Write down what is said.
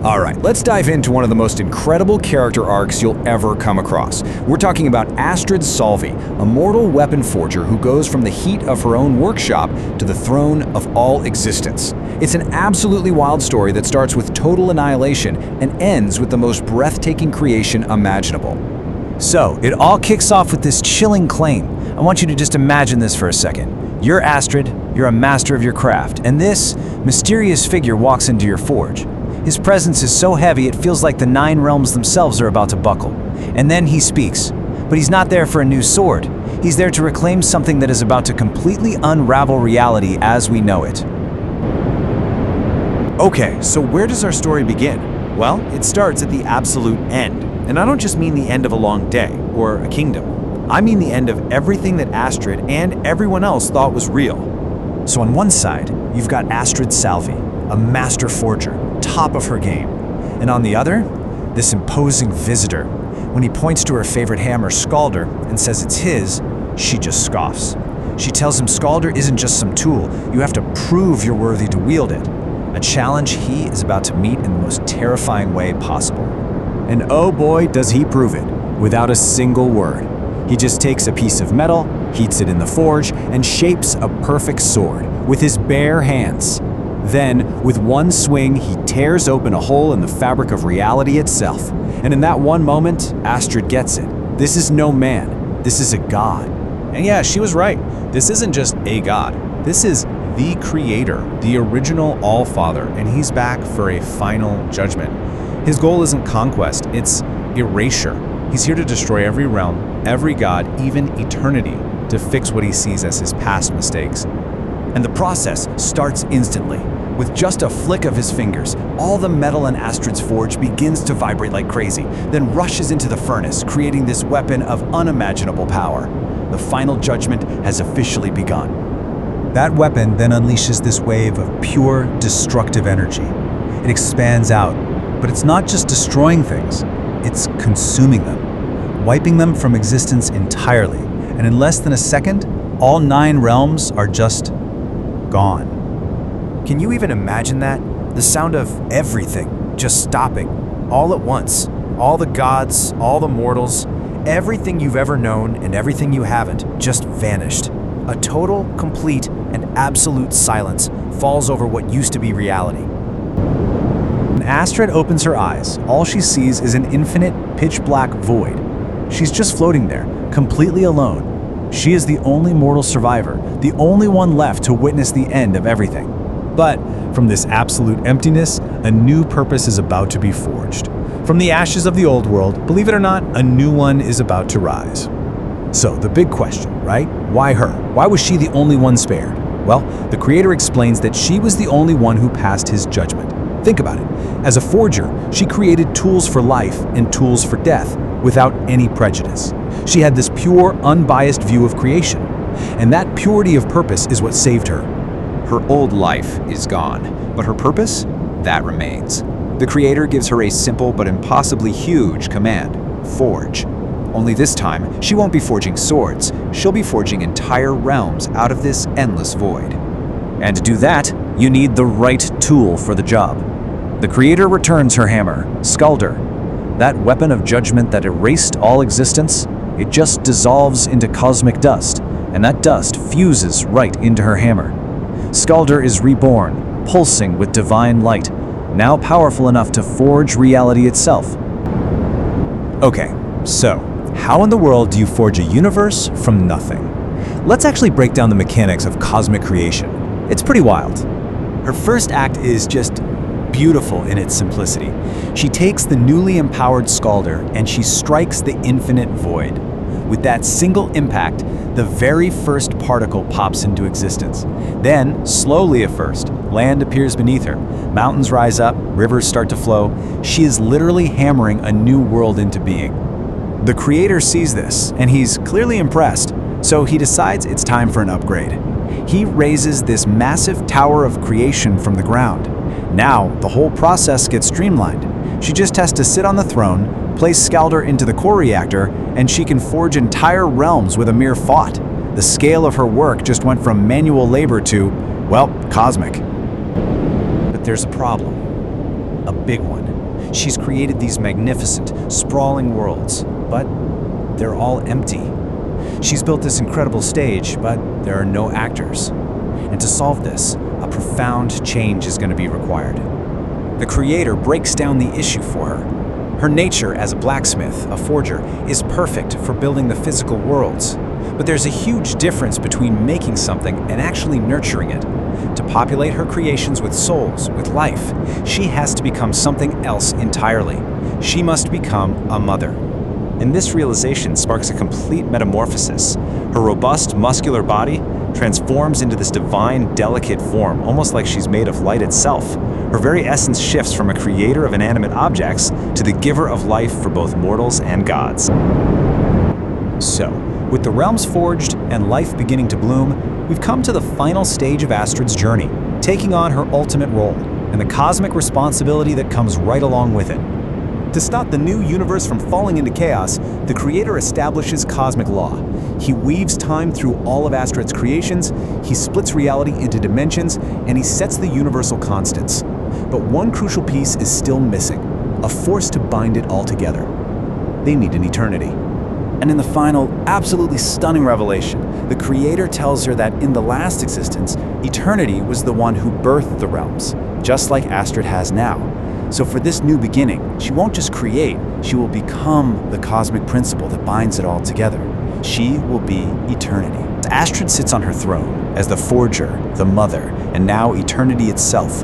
Alright, let's dive into one of the most incredible character arcs you'll ever come across. We're talking about Astrid Solvi, a mortal weapon forger who goes from the heat of her own workshop to the throne of all existence. It's an absolutely wild story that starts with total annihilation and ends with the most breathtaking creation imaginable. So, it all kicks off with this chilling claim. I want you to just imagine this for a second. You're Astrid, you're a master of your craft, and this mysterious figure walks into your forge. His presence is so heavy it feels like the 9 realms themselves are about to buckle. And then he speaks. But he's not there for a new sword. He's there to reclaim something that is about to completely unravel reality as we know it. Okay, so where does our story begin? Well, it starts at the absolute end. And I don't just mean the end of a long day or a kingdom. I mean the end of everything that Astrid and everyone else thought was real. So on one side, you've got Astrid Solvi, a master forger, top of her game. And on the other, this imposing visitor. When he points to her favorite hammer, Skaldur, and says it's his, she just scoffs. She tells him Skaldur isn't just some tool, you have to prove you're worthy to wield it. A challenge he is about to meet in the most terrifying way possible. And oh boy, does he prove it, without a single word. He just takes a piece of metal, heats it in the forge, and shapes a perfect sword with his bare hands. Then, with one swing, he tears open a hole in the fabric of reality itself. And in that one moment, Astrid gets it. This is no man, this is a god. And yeah, she was right. This isn't just a god. This is the creator, the original All-Father, and he's back for a final judgment. His goal isn't conquest, it's erasure. He's here to destroy every realm, every god, even eternity, to fix what he sees as his past mistakes. And the process starts instantly. With just a flick of his fingers, all the metal in Astrid's forge begins to vibrate like crazy, then rushes into the furnace, creating this weapon of unimaginable power. The final judgment has officially begun. That weapon then unleashes this wave of pure, destructive energy. It expands out, but it's not just destroying things, it's consuming them, wiping them from existence entirely. And in less than a second, all 9 realms are just gone. Can you even imagine that? The sound of everything just stopping, all at once. All the gods, all the mortals, everything you've ever known and everything you haven't just vanished. A total, complete, and absolute silence falls over what used to be reality. When Astrid opens her eyes, all she sees is an infinite, pitch-black void. She's just floating there, completely alone. She is the only mortal survivor, the only one left to witness the end of everything. But from this absolute emptiness, a new purpose is about to be forged. From the ashes of the old world, believe it or not, a new one is about to rise. So the big question, right? Why her? Why was she the only one spared? Well, the creator explains that she was the only one who passed his judgment. Think about it. As a forger, she created tools for life and tools for death without any prejudice. She had this pure, unbiased view of creation. And that purity of purpose is what saved her. Her old life is gone, but her purpose, that remains. The creator gives her a simple but impossibly huge command: forge. Only this time, she won't be forging swords, she'll be forging entire realms out of this endless void. And to do that, you need the right tool for the job. The creator returns her hammer, Skaldur. That weapon of judgment that erased all existence, it just dissolves into cosmic dust, and that dust fuses right into her hammer. Skaldur is reborn, pulsing with divine light, now powerful enough to forge reality itself. Okay, so how in the world do you forge a universe from nothing? Let's actually break down the mechanics of cosmic creation. It's pretty wild. Her first act is just beautiful in its simplicity. She takes the newly empowered Skaldur and she strikes the infinite void. With that single impact, the very first particle pops into existence. Then, slowly at first, land appears beneath her. Mountains rise up, rivers start to flow. She is literally hammering a new world into being. The creator sees this, and he's clearly impressed, so he decides it's time for an upgrade. He raises this massive tower of creation from the ground. Now, the whole process gets streamlined. She just has to sit on the throne, place Skaldur into the core reactor, and she can forge entire realms with a mere thought. The scale of her work just went from manual labor to, well, cosmic. But there's a problem. A big one. She's created these magnificent, sprawling worlds, but they're all empty. She's built this incredible stage, but there are no actors. And to solve this, a profound change is going to be required. The creator breaks down the issue for her. Her nature as a blacksmith, a forger, is perfect for building the physical worlds. But there's a huge difference between making something and actually nurturing it. To populate her creations with souls, with life, she has to become something else entirely. She must become a mother. And this realization sparks a complete metamorphosis. Her robust, muscular body transforms into this divine, delicate form, almost like she's made of light itself. Her very essence shifts from a creator of inanimate objects to the giver of life for both mortals and gods. So, with the realms forged and life beginning to bloom, we've come to the final stage of Astrid's journey, taking on her ultimate role and the cosmic responsibility that comes right along with it. To stop the new universe from falling into chaos, the creator establishes cosmic law. He weaves time through all of Astrid's creations, he splits reality into dimensions, and he sets the universal constants. But one crucial piece is still missing, a force to bind it all together. They need an eternity. And in the final, absolutely stunning revelation, the creator tells her that in the last existence, eternity was the one who birthed the realms, just like Astrid has now. So for this new beginning, she won't just create, she will become the cosmic principle that binds it all together. She will be eternity. Astrid sits on her throne as the forger, the mother, and now eternity itself,